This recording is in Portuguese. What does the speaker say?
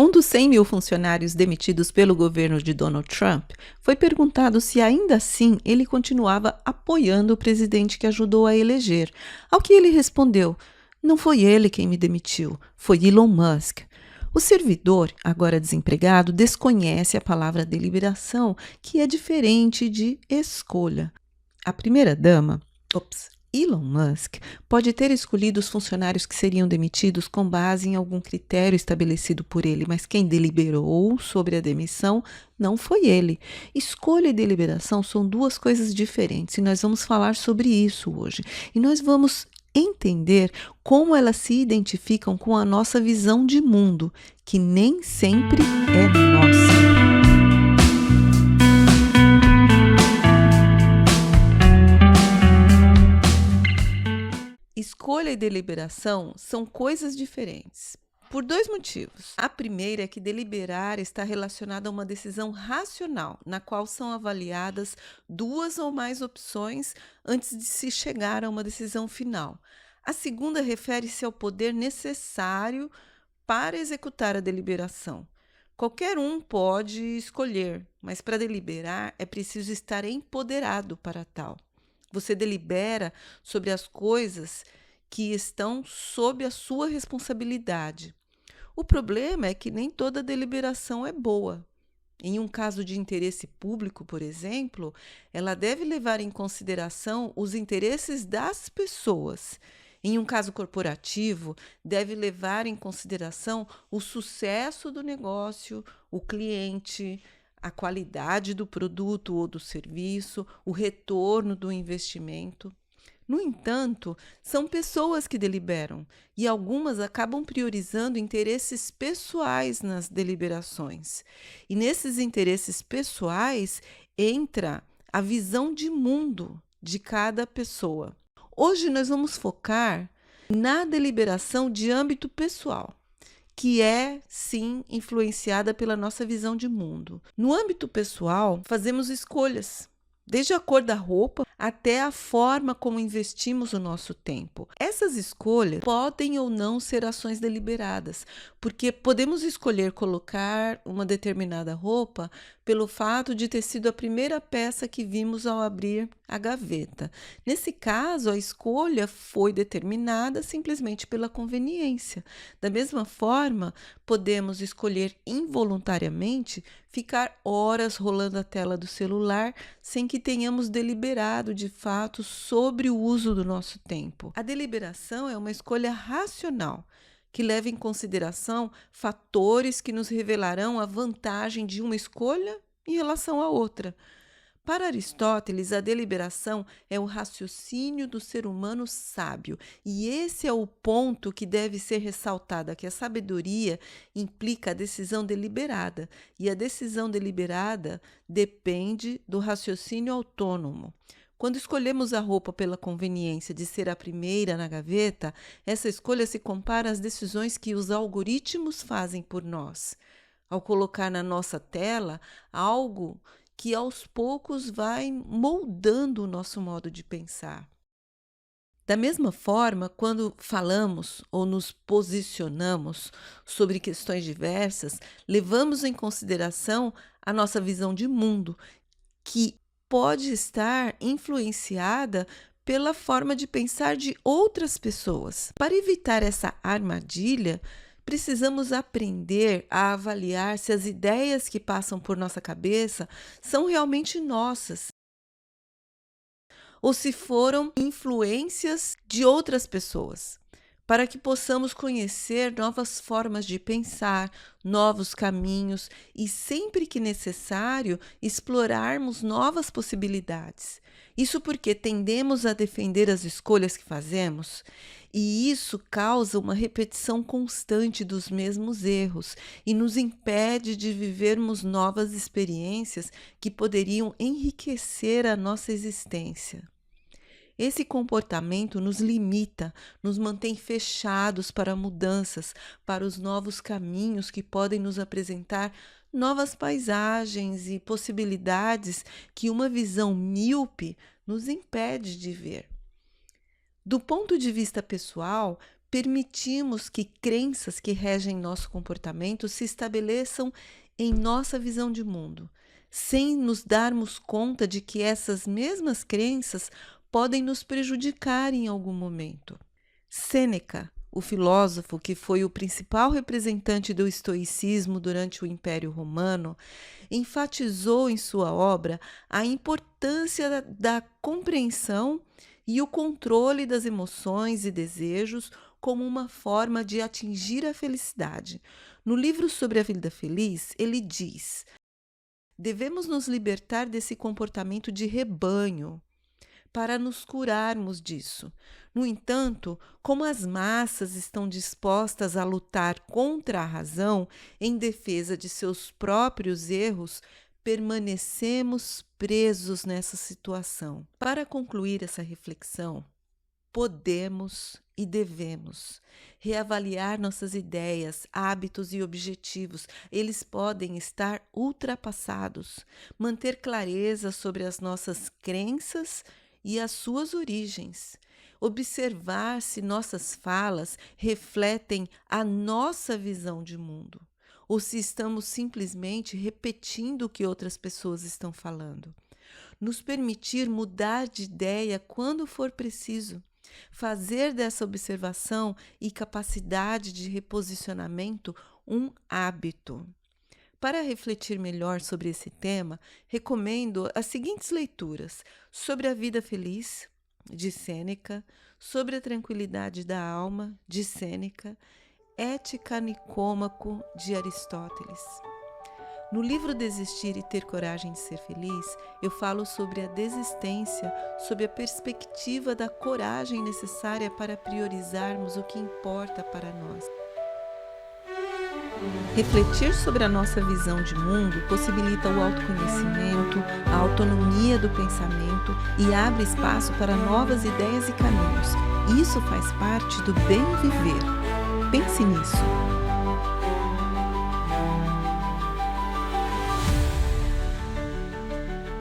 Um dos 100 mil funcionários demitidos pelo governo de Donald Trump foi perguntado se ainda assim ele continuava apoiando o presidente que ajudou a eleger. Ao que ele respondeu: "Não foi ele quem me demitiu, foi Elon Musk." O servidor, agora desempregado, desconhece a palavra deliberação, que é diferente de escolha. A primeira-dama, Elon Musk, pode ter escolhido os funcionários que seriam demitidos com base em algum critério estabelecido por ele, mas quem deliberou sobre a demissão não foi ele. Escolha e deliberação são duas coisas diferentes e nós vamos falar sobre isso hoje. E nós vamos entender como elas se identificam com a nossa visão de mundo, que nem sempre é nossa. Escolha e deliberação são coisas diferentes, por dois motivos. A primeira é que deliberar está relacionado a uma decisão racional, na qual são avaliadas duas ou mais opções antes de se chegar a uma decisão final. A segunda refere-se ao poder necessário para executar a deliberação. Qualquer um pode escolher, mas para deliberar é preciso estar empoderado para tal. Você delibera sobre as coisas que estão sob a sua responsabilidade. O problema é que nem toda deliberação é boa. Em um caso de interesse público, por exemplo, ela deve levar em consideração os interesses das pessoas. Em um caso corporativo, deve levar em consideração o sucesso do negócio, o cliente, a qualidade do produto ou do serviço, o retorno do investimento. No entanto, são pessoas que deliberam e algumas acabam priorizando interesses pessoais nas deliberações. E nesses interesses pessoais entra a visão de mundo de cada pessoa. Hoje nós vamos focar na deliberação de âmbito pessoal, que é, sim, influenciada pela nossa visão de mundo. No âmbito pessoal, fazemos escolhas, desde a cor da roupa até a forma como investimos o nosso tempo. Essas escolhas podem ou não ser ações deliberadas, porque podemos escolher colocar uma determinada roupa pelo fato de ter sido a primeira peça que vimos ao abrir a gaveta. Nesse caso, a escolha foi determinada simplesmente pela conveniência. Da mesma forma, podemos escolher involuntariamente ficar horas rolando a tela do celular sem que tenhamos deliberado de fato sobre o uso do nosso tempo. A deliberação é uma escolha racional que leva em consideração fatores que nos revelarão a vantagem de uma escolha em relação à outra. Para Aristóteles, a deliberação é o raciocínio do ser humano sábio, e esse é o ponto que deve ser ressaltado, que a sabedoria implica a decisão deliberada, e a decisão deliberada depende do raciocínio autônomo. Quando escolhemos a roupa pela conveniência de ser a primeira na gaveta, essa escolha se compara às decisões que os algoritmos fazem por nós, ao colocar na nossa tela algo que aos poucos vai moldando o nosso modo de pensar. Da mesma forma, quando falamos ou nos posicionamos sobre questões diversas, levamos em consideração a nossa visão de mundo, que pode estar influenciada pela forma de pensar de outras pessoas. Para evitar essa armadilha, precisamos aprender a avaliar se as ideias que passam por nossa cabeça são realmente nossas ou se foram influências de outras pessoas, para que possamos conhecer novas formas de pensar, novos caminhos e, sempre que necessário, explorarmos novas possibilidades. Isso porque tendemos a defender as escolhas que fazemos, e isso causa uma repetição constante dos mesmos erros e nos impede de vivermos novas experiências que poderiam enriquecer a nossa existência. Esse comportamento nos limita, nos mantém fechados para mudanças, para os novos caminhos que podem nos apresentar novas paisagens e possibilidades que uma visão míope nos impede de ver. Do ponto de vista pessoal, permitimos que crenças que regem nosso comportamento se estabeleçam em nossa visão de mundo, sem nos darmos conta de que essas mesmas crenças podem nos prejudicar em algum momento. Sêneca, o filósofo que foi o principal representante do estoicismo durante o Império Romano, enfatizou em sua obra a importância da compreensão e o controle das emoções e desejos como uma forma de atingir a felicidade. No livro sobre a vida feliz, ele diz: devemos nos libertar desse comportamento de rebanho para nos curarmos disso. No entanto, como as massas estão dispostas a lutar contra a razão em defesa de seus próprios erros, permanecemos presos nessa situação. Para concluir essa reflexão, podemos e devemos reavaliar nossas ideias, hábitos e objetivos. Eles podem estar ultrapassados. Manter clareza sobre as nossas crenças e as suas origens. Observar se nossas falas refletem a nossa visão de mundo ou se estamos simplesmente repetindo o que outras pessoas estão falando. Nos permitir mudar de ideia quando for preciso. Fazer dessa observação e capacidade de reposicionamento um hábito. Para refletir melhor sobre esse tema, recomendo as seguintes leituras: Sobre a Vida Feliz, de Sêneca, Sobre a Tranquilidade da Alma, de Sêneca, Ética Nicômaco, de Aristóteles. No livro Desistir e Ter Coragem de Ser Feliz, eu falo sobre a desistência sob a perspectiva da coragem necessária para priorizarmos o que importa para nós. Refletir sobre a nossa visão de mundo possibilita o autoconhecimento, a autonomia do pensamento e abre espaço para novas ideias e caminhos. Isso faz parte do bem viver. Pense nisso.